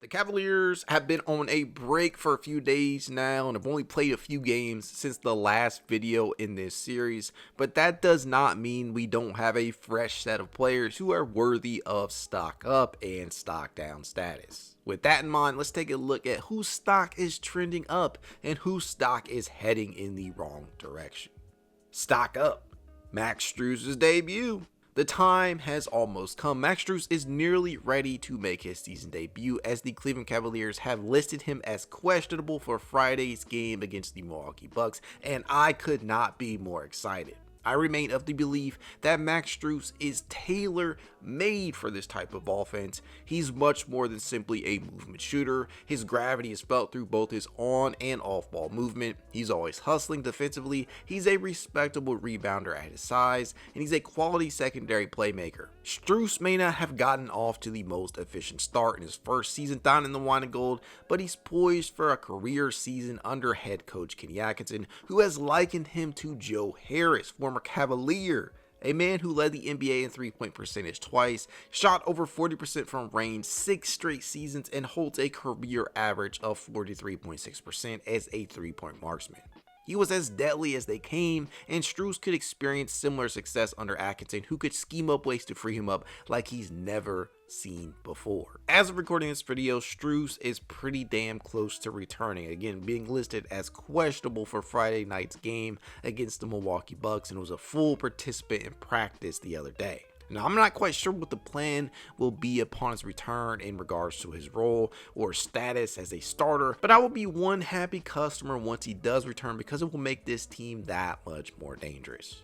The Cavaliers have been on a break for a few days now and have only played a few games since the last video in this series, but that does not mean we don't have a fresh set of players who are worthy of stock up and stock down status. With that in mind, let's take a look at whose stock is trending up and whose stock is heading in the wrong direction. Stock up, Max Strus' debut. The time has almost come. Max Strus is nearly ready to make his season debut, as the Cleveland Cavaliers have listed him as questionable for Friday's game against the Milwaukee Bucks, and I could not be more excited. I remain of the belief that Max Strus is tailor-made for this type of offense. He's much more than simply a movement shooter. His gravity is felt through both his on and off ball movement. He's always hustling defensively. He's a respectable rebounder at his size, and he's a quality secondary playmaker. Strus may not have gotten off to the most efficient start in his first season down in the wine and gold, but he's poised for a career season under head coach Kenny Atkinson, who has likened him to Joe Harris, former Cavalier, a man who led the NBA in three-point percentage twice, shot over 40% from range 6 straight seasons, and holds a career average of 43.6% as a three-point marksman. He was as deadly as they came, and Strus could experience similar success under Atkinson, who could scheme up ways to free him up like he's never seen before. As of recording this video, Strus is pretty damn close to returning, again being listed as questionable for Friday night's game against the Milwaukee Bucks, and was a full participant in practice the other day. Now, I'm not quite sure what the plan will be upon his return in regards to his role or status as a starter, but I will be one happy customer once he does return, because it will make this team that much more dangerous.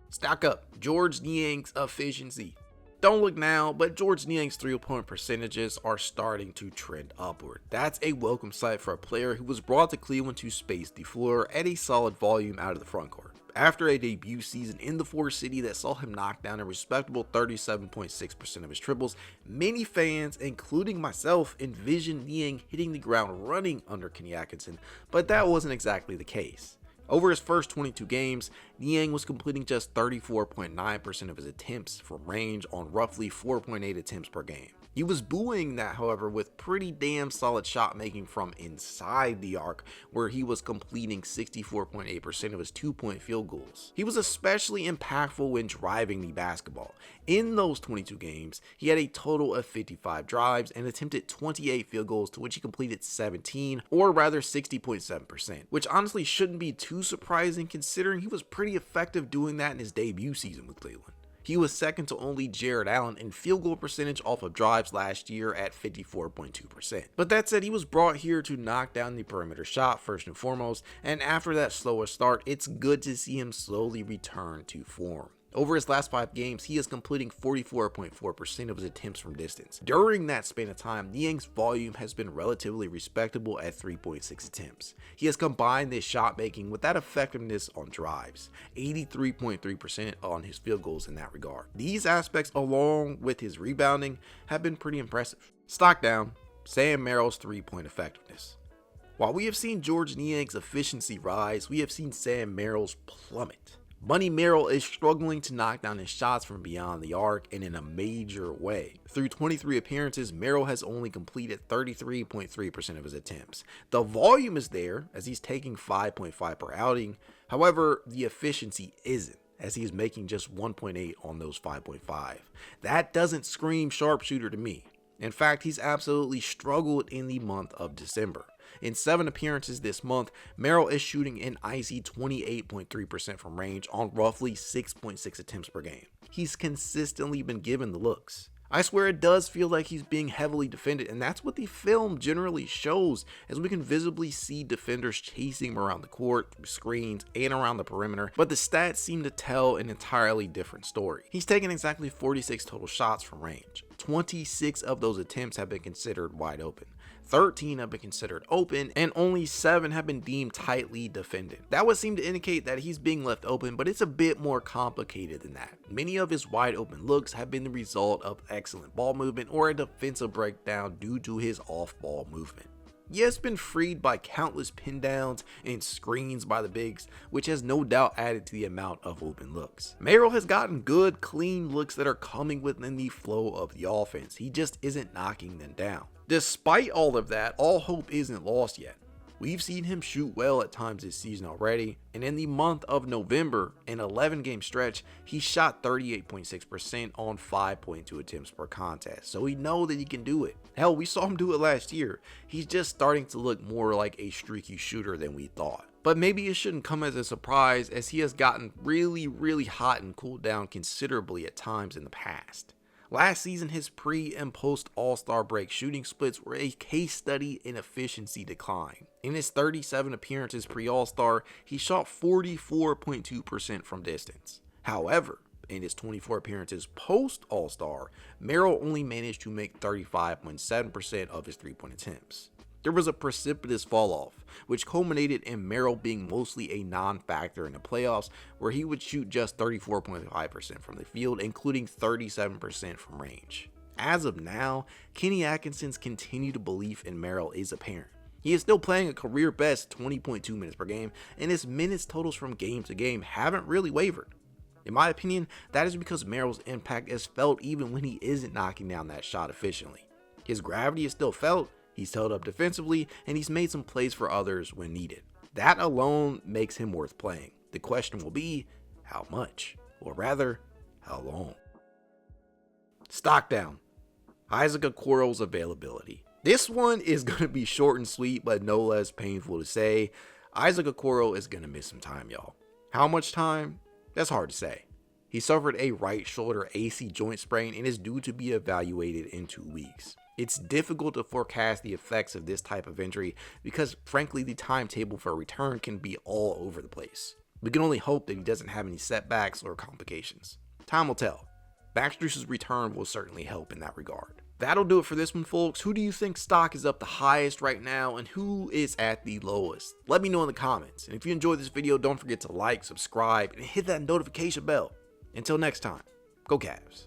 Stock up, Georges Niang's efficiency. Don't look now, but Georges Niang's 3-point percentages are starting to trend upward. That's a welcome sight for a player who was brought to Cleveland to space the floor at a solid volume out of the front court. After a debut season in the Thor city that saw him knock down a respectable 37.6% of his triples, many fans, including myself, envisioned Niang hitting the ground running under Kenny Atkinson, but that wasn't exactly the case. Over his first 22 games, Niang was completing just 34.9% of his attempts from range on roughly 4.8 attempts per game. He was buoying that, however, with pretty damn solid shot making from inside the arc, where he was completing 64.8% of his 2-point field goals. He was especially impactful when driving the basketball. In those 22 games, he had a total of 55 drives and attempted 28 field goals, to which he completed 17, or rather 60.7%, which honestly shouldn't be too surprising considering he was pretty effective doing that in his debut season with Cleveland. He was second to only Jarrett in field goal percentage off of drives last year at 54.2%. But that said, he was brought here to knock down the perimeter shot first and foremost, and after that slower start, it's good to see him slowly return to form. Over his last 5 games, he is completing 44.4% of his attempts from distance. During that span of time, Niang's volume has been relatively respectable at 3.6 attempts. He has combined this shot making with that effectiveness on drives, 83.3% on his field goals in that regard. These aspects, along with his rebounding, have been pretty impressive. Stock down, Sam Merrill's 3-point effectiveness. While we have seen Georges Niang's efficiency rise, we have seen Sam Merrill's plummet. Money Merrill is struggling to knock down his shots from beyond the arc and in a major way. Through 23 appearances, Merrill has only completed 33.3% of his attempts. The volume is there, as he's taking 5.5 per outing. However, the efficiency isn't, as he is making just 1.8 on those 5.5. That doesn't scream sharpshooter to me. In fact, he's absolutely struggled in the month of December. In 7 appearances this month, Merrill is shooting an icy 28.3% from range on roughly 6.6 attempts per game. He's consistently been given the looks. I swear it does feel like he's being heavily defended, and that's what the film generally shows, as we can visibly see defenders chasing him around the court, through screens, and around the perimeter, but the stats seem to tell an entirely different story. He's taken exactly 46 total shots from range. 26 of those attempts have been considered wide open. 13 have been considered open, and only 7 have been deemed tightly defended. That would seem to indicate that he's being left open, but it's a bit more complicated than that. Many of his wide open looks have been the result of excellent ball movement or a defensive breakdown due to his off-ball movement. He has been freed by countless pin downs and screens by the bigs, which has no doubt added to the amount of open looks. Merrill has gotten good, clean looks that are coming within the flow of the offense. He just isn't knocking them down. Despite all of that, all hope isn't lost yet. We've seen him shoot well at times this season already, and in the month of November, an 11-game stretch, he shot 38.6% on 5.2 attempts per contest, so we know that he can do it. Hell, we saw him do it last year. He's just starting to look more like a streaky shooter than we thought. But maybe it shouldn't come as a surprise, as he has gotten really hot and cooled down considerably at times in the past. Last season, his pre and post All-Star break shooting splits were a case study in efficiency decline. In his 37 appearances pre-All-Star, he shot 44.2% from distance. However, in his 24 appearances post-All-Star, Merrill only managed to make 35.7% of his three-point attempts. There was a precipitous fall off, which culminated in Merrill being mostly a non-factor in the playoffs, where he would shoot just 34.5% from the field, including 37% from range. As of now, Kenny Atkinson's continued belief in Merrill is apparent. He is still playing a career best 20.2 minutes per game, and his minutes totals from game to game haven't really wavered. In my opinion, that is because Merrill's impact is felt even when he isn't knocking down that shot efficiently. His gravity is still felt, he's held up defensively, and he's made some plays for others when needed. That alone makes him worth playing. The question will be, how much? Or rather, how long? Stock down. Isaac Okoro's availability. This one is going to be short and sweet, but no less painful to say. Isaac Okoro is going to miss some time, y'all. How much time? That's hard to say. He suffered a right shoulder AC joint sprain and is due to be evaluated in 2 weeks. It's difficult to forecast the effects of this type of injury because, frankly, the timetable for a return can be all over the place. We can only hope that he doesn't have any setbacks or complications. Time will tell. Strus's return will certainly help in that regard. That'll do it for this one, folks. Who do you think stock is up the highest right now and who is at the lowest? Let me know in the comments. And if you enjoyed this video, don't forget to like, subscribe, and hit that notification bell. Until next time, go Cavs.